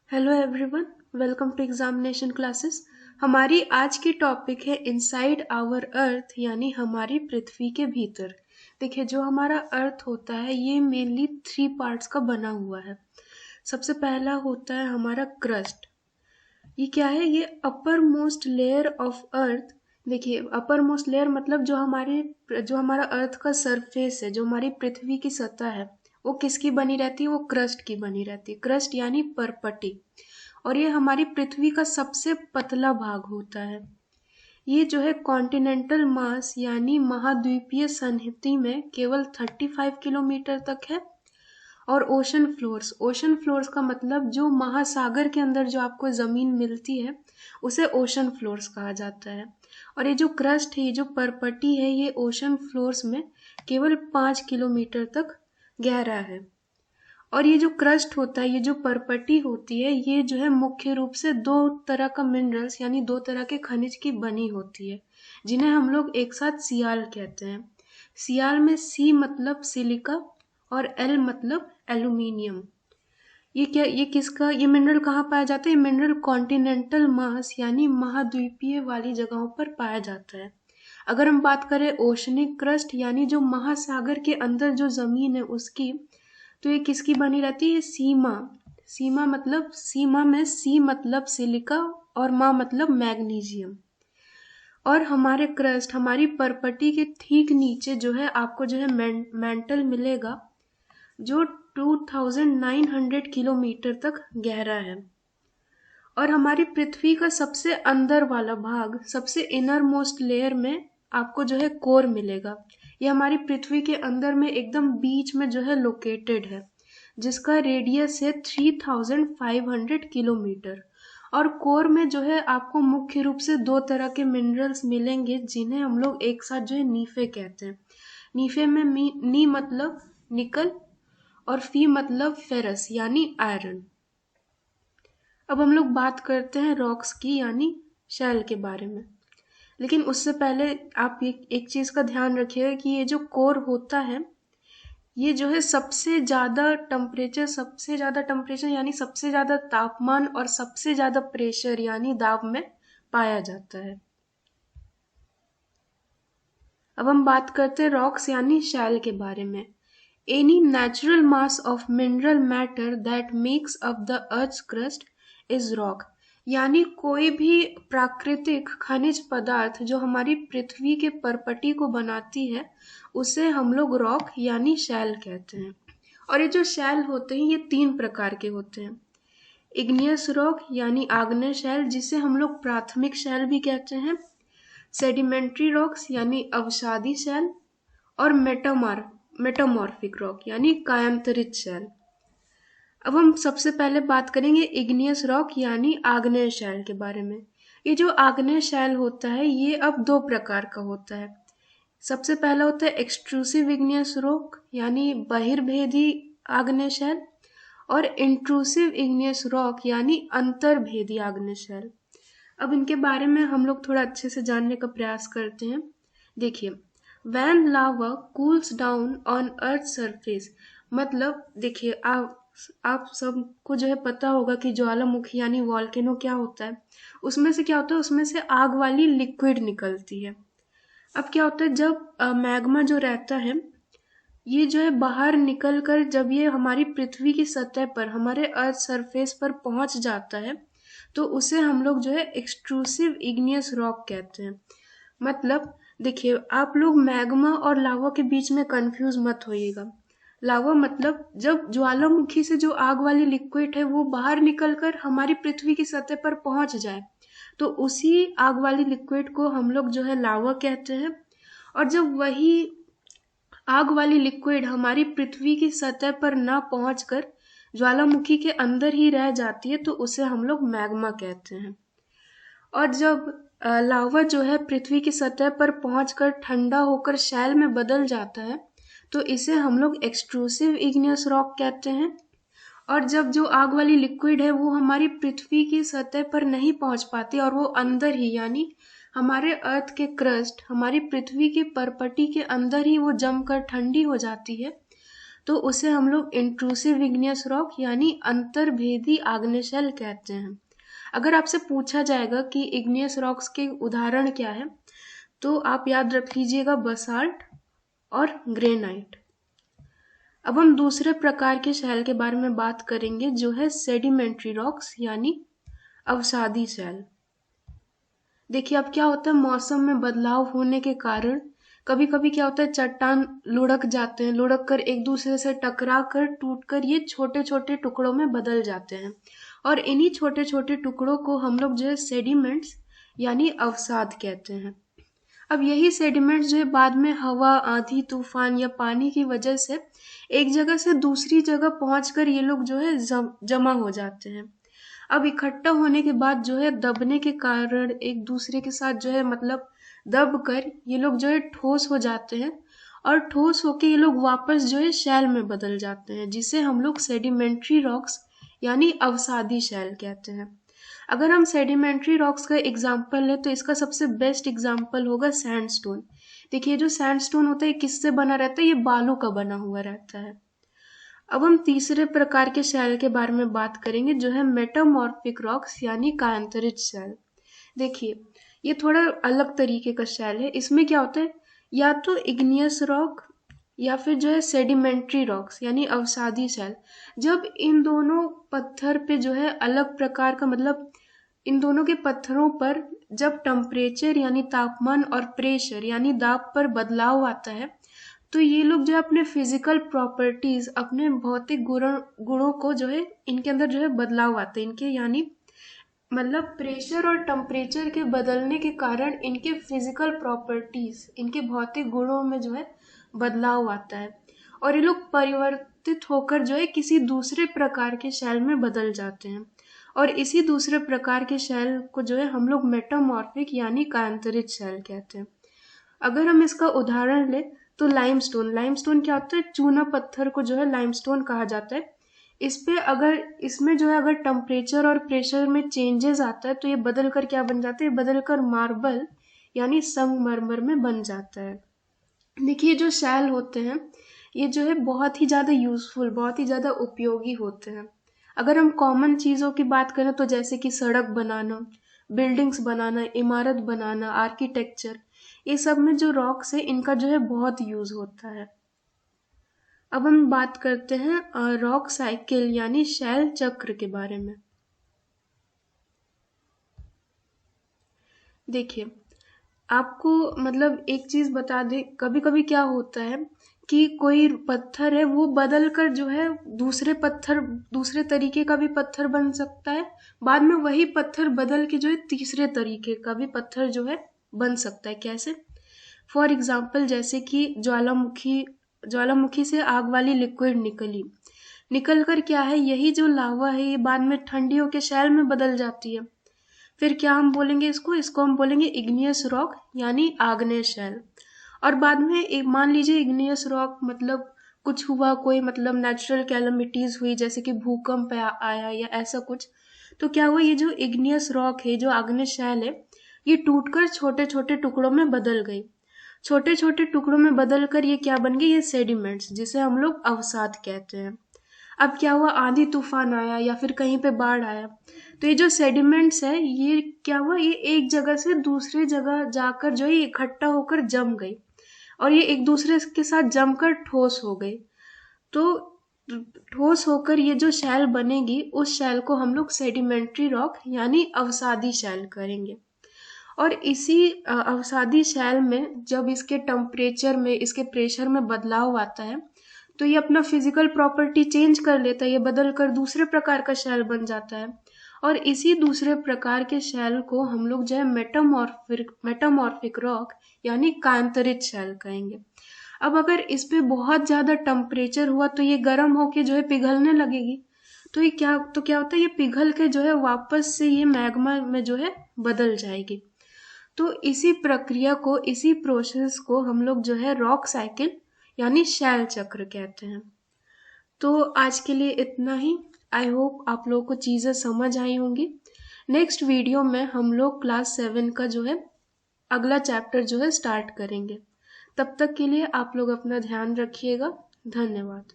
Hello everyone, welcome to examination classes. हमारी आज की टॉपिक है इनसाइड आवर अर्थ, यानी हमारी पृथ्वी के भीतर। देखिए, जो हमारा अर्थ होता है ये मेनली 3 पार्ट्स का बना हुआ है। सबसे पहला होता है हमारा क्रस्ट। ये क्या है? ये upper most layer of earth. देखिए, अपर मोस्ट लेयर मतलब जो हमारा अर्थ का सरफेस है, जो हमारी पृथ्वी की सतह है, वो किसकी बनी रहती है? वो क्रस्ट की बनी रहती है। क्रस्ट यानी परपटी। और ये हमारी पृथ्वी का सबसे पतला भाग होता है। ये जो है कॉन्टिनेंटल मास यानी महाद्वीपीय संहति में केवल 35 किलोमीटर तक है। और ओशन फ्लोर्स का मतलब जो महासागर के अंदर जो आपको जमीन मिलती है उसे ओशन फ्लोर्स कहा जाता है। और ये जो क्रस्ट है, ये जो परपटी है, ये ओशन फ्लोर्स में केवल 5 किलोमीटर तक गहरा है। और ये जो क्रस्ट होता है, ये जो परपटी होती है, ये जो है मुख्य रूप से 2 तरह का मिनरल्स यानी 2 तरह के खनिज की बनी होती है, जिन्हें हम लोग एक साथ सियाल कहते हैं। सियाल में सी मतलब सिलिका और एल मतलब एल्यूमिनियम। ये मिनरल कहाँ पाया जाता है? ये मिनरल कॉन्टिनेंटल मास यानी महाद्वीपीय वाली जगहों पर पाया जाता है। अगर हम बात करें ओशनिक क्रस्ट यानी जो महासागर के अंदर जो जमीन है उसकी, तो ये किसकी बनी रहती है? सीमा में सी मतलब सिलिका और मा मतलब मैग्नीशियम। और हमारी परपटी के ठीक नीचे जो है आपको जो है मेंटल मिलेगा, जो 2900 किलोमीटर तक गहरा है। और हमारी पृथ्वी का सबसे अंदर वाला भाग, सबसे इनर मोस्ट लेयर में आपको जो है कोर मिलेगा। ये हमारी पृथ्वी के अंदर में एकदम बीच में जो है लोकेटेड है, जिसका रेडियस है 3500 किलोमीटर। और कोर में जो है आपको मुख्य रूप से 2 तरह के मिनरल्स मिलेंगे, जिन्हें हम लोग एक साथ जो है नीफे कहते हैं। नीफे में नी मतलब निकल और फी मतलब फेरस यानी आयरन। अब हम लोग बात करते हैं रॉक्स की यानी शैल के बारे में। लेकिन उससे पहले आप एक चीज का ध्यान रखिएगा कि ये जो कोर होता है, ये जो है सबसे ज्यादा टेम्परेचर यानी सबसे ज्यादा तापमान और सबसे ज्यादा प्रेशर यानी दाब में पाया जाता है। अब हम बात करते हैं रॉक्स यानी शैल के बारे में। Any natural mass of mineral matter that makes up the earth crust is rock. यानी कोई भी प्राकृतिक खनिज पदार्थ जो हमारी पृथ्वी के परपटी को बनाती है, उसे हम लोग रॉक यानी शैल कहते हैं। और ये जो शैल होते हैं, ये 3 प्रकार के होते हैं। इग्नियस रॉक यानी आग्नेय शैल, जिसे हम लोग प्राथमिक शैल भी कहते हैं। सेडिमेंट्री रॉक्स यानी अवसादी शैल। और मेटामॉर्फिक रॉक यानी कायांतरित शैल। अब हम सबसे पहले बात करेंगे इग्नियस रॉक यानी आग्नेय शैल के बारे में। ये जो आग्नेय शैल होता है, ये अब 2 प्रकार का होता है। सबसे पहला होता है एक्सट्रूसिव इग्नियस रॉक यानी बहिर्भेदी आग्नेय शैल। और इंट्रूसिव इग्नियस रॉक यानी अंतर्भेदी आग्नेय शैल। अब इनके बारे में हम लोग थोड़ा अच्छे से जानने का प्रयास करते हैं। देखिए, when lava cools down on earth surface, मतलब देखिए, आप सबको जो है पता होगा कि ज्वालामुखी यानी वॉल्केनो क्या होता है। उसमें से क्या होता है? उसमें से आग वाली लिक्विड निकलती है। अब क्या होता है, जब मैग्मा जो रहता है, ये जो है बाहर निकल कर जब ये हमारी पृथ्वी की सतह पर, हमारे अर्थ सरफेस पर पहुंच जाता है, तो उसे हम लोग जो है एक्सट्रूसिव इग्नियस रॉक कहते हैं। मतलब देखिए, आप लोग मैग्मा और लावा के बीच में कंफ्यूज मत होइएगा। लावा मतलब जब ज्वालामुखी से जो आग वाली लिक्विड है वो बाहर निकलकर हमारी पृथ्वी की सतह पर पहुंच जाए, तो उसी आग वाली लिक्विड को हम लोग जो है लावा कहते हैं। और जब वही आग वाली लिक्विड हमारी पृथ्वी की सतह पर ना पहुंचकर ज्वालामुखी के अंदर ही रह जाती है, तो उसे हम लोग मैग्मा कहते हैं। और जब लावा जो है पृथ्वी की सतह पर पहुंचकर ठंडा होकर शैल में बदल जाता है, तो इसे हम लोग एक्सट्रूसिव इग्नियस रॉक कहते हैं। और जब जो आग वाली लिक्विड है वो हमारी पृथ्वी की सतह पर नहीं पहुंच पाती और वो अंदर ही यानी हमारे अर्थ के क्रस्ट, हमारी पृथ्वी की परपटी के अंदर ही वो जमकर ठंडी हो जाती है, तो उसे हम लोग इंट्रूसिव इग्नियस रॉक यानी अंतर्भेदी आग्नेय शैल कहते हैं। अगर आपसे पूछा जाएगा कि इग्नियस रॉक्स के उदाहरण क्या है, तो आप याद रख लीजिएगा बसाल्ट और ग्रेनाइट। अब हम दूसरे प्रकार के शैल के बारे में बात करेंगे, जो है सेडिमेंट्री रॉक्स यानी अवसादी शैल। देखिए अब क्या होता है, मौसम में बदलाव होने के कारण कभी कभी क्या होता है, चट्टान लुढ़क जाते हैं, लुढ़क कर एक दूसरे से टकरा कर टूट कर ये छोटे छोटे टुकड़ों में बदल जाते हैं, और इन्हीं छोटे छोटे टुकड़ों को हम लोग जो है सेडिमेंट्स यानी अवसाद कहते हैं। अब यही सेडिमेंट्स जो है बाद में हवा, आंधी, तूफान या पानी की वजह से एक जगह से दूसरी जगह पहुंचकर ये लोग जो है जमा हो जाते हैं। अब इकट्ठा होने के बाद जो है दबने के कारण एक दूसरे के साथ जो है मतलब दब कर ये लोग जो है ठोस हो जाते हैं, और ठोस होके ये लोग वापस जो है शैल में बदल जाते हैं, जिसे हम लोग सेडिमेंट्री रॉक्स यानी अवसादी शैल कहते हैं। अगर हम सेडिमेंट्री रॉक्स का एग्जाम्पल लें तो इसका सबसे बेस्ट एग्जाम्पल होगा सैंडस्टोन। देखिए जो सैंडस्टोन होता है किससे बना रहता है, ये बालू का बना हुआ रहता है। अब हम तीसरे प्रकार के शैल के बारे में बात करेंगे, जो है मेटामॉर्फिक रॉक्स यानी कायांतरित शैल। देखिए ये थोड़ा अलग तरीके का शैल है। इसमें क्या होता है, या तो इग्नियस रॉक या फिर जो है सेडिमेंट्री रॉक्स यानी अवसादी शैल। जब इन दोनों पत्थर पे जो है अलग प्रकार का मतलब इन दोनों के पत्थरों पर जब टेम्परेचर यानी तापमान और प्रेशर यानी दाब पर बदलाव आता है, तो ये लोग जो है अपने फिजिकल प्रॉपर्टीज, अपने भौतिक गुणों को जो है इनके अंदर जो है बदलाव आते हैं इनके, यानी मतलब प्रेशर और टेम्परेचर के बदलने के कारण इनके फिजिकल प्रॉपर्टीज, इनके भौतिक गुणों में जो है बदलाव आता है, और ये लोग परिवर्तित होकर जो है किसी दूसरे प्रकार के शैल में बदल जाते हैं, और इसी दूसरे प्रकार के शैल को जो है हम लोग मेटामॉर्फिक यानी कायांतरित शैल कहते हैं। अगर हम इसका उदाहरण लें तो लाइमस्टोन क्या होता है, चूना पत्थर को जो है लाइमस्टोन कहा जाता है। इसमें जो है अगर टेम्परेचर और प्रेशर में चेंजेस आता है तो ये बदल कर क्या बन जाता है, बदल कर मार्बल यानी संगमरमर में बन जाता है। देखिए जो शैल होते हैं ये जो है बहुत ही ज़्यादा यूजफुल, बहुत ही ज़्यादा उपयोगी होते हैं। अगर हम कॉमन चीज़ों की बात करें तो जैसे कि सड़क बनाना, बिल्डिंग्स बनाना, इमारत बनाना, आर्किटेक्चर, ये सब में जो रॉक्स है इनका जो है बहुत यूज होता है। अब हम बात करते हैं रॉक साइकिल यानी शैल चक्र के बारे में। देखिए आपको मतलब एक चीज बता दें, कभी कभी क्या होता है कि कोई पत्थर है वो बदल कर जो है दूसरे तरीके का भी पत्थर बन सकता है, बाद में वही पत्थर बदल के जो है तीसरे तरीके का भी पत्थर जो है बन सकता है। कैसे? फॉर एग्जाम्पल जैसे कि ज्वालामुखी से आग वाली लिक्विड निकल कर क्या है, यही जो लावा है ये बाद में ठंडी होकर शैल में बदल जाती है। फिर क्या हम बोलेंगे इसको हम बोलेंगे इग्नियस रॉक यानी आग्नेय शैल। और बाद में मान लीजिए इग्नियस रॉक मतलब कुछ हुआ, कोई मतलब नेचुरल कैलमिटीज हुई जैसे कि भूकंप आया या ऐसा कुछ, तो क्या हुआ, ये जो इग्नियस रॉक है, जो आग्नेय शैल है, ये टूटकर छोटे छोटे टुकड़ों में बदल गई। छोटे छोटे टुकड़ों में बदल कर ये क्या बन गई, ये सेडिमेंट्स, जिसे हम लोग अवसाद कहते हैं। अब क्या हुआ, आंधी तूफान आया या फिर कहीं पे बाढ़ आया, तो ये जो सेडिमेंट्स है ये क्या हुआ, ये एक जगह से दूसरी जगह जाकर जो है इकट्ठा होकर जम गई, और ये एक दूसरे के साथ जमकर ठोस हो गई। तो ठोस होकर ये जो शैल बनेगी उस शैल को हम लोग सेडिमेंट्री रॉक यानी अवसादी शैल करेंगे। और इसी अवसादी शैल में जब इसके टेम्परेचर में, इसके प्रेशर में बदलाव आता है तो ये अपना फिजिकल प्रॉपर्टी चेंज कर लेता है, ये बदल कर दूसरे प्रकार का शैल बन जाता है, और इसी दूसरे प्रकार के शैल को हम लोग जो है मेटामॉर्फिक रॉक यानी कायांतरित शैल कहेंगे। अब अगर इस पे बहुत ज्यादा टेम्परेचर हुआ तो ये गर्म होके जो है पिघलने लगेगी, तो क्या होता है, ये पिघल के जो है वापस से ये मैग्मा में जो है बदल जाएगी। तो इसी प्रक्रिया को, इसी प्रोसेस को हम लोग जो है रॉक साइकिल यानी शैल चक्र कहते हैं। तो आज के लिए इतना ही। आई होप आप लोगों को चीज़ें समझ आई होंगी। नेक्स्ट वीडियो में हम लोग क्लास 7 का जो है अगला चैप्टर जो है स्टार्ट करेंगे। तब तक के लिए आप लोग अपना ध्यान रखिएगा। धन्यवाद।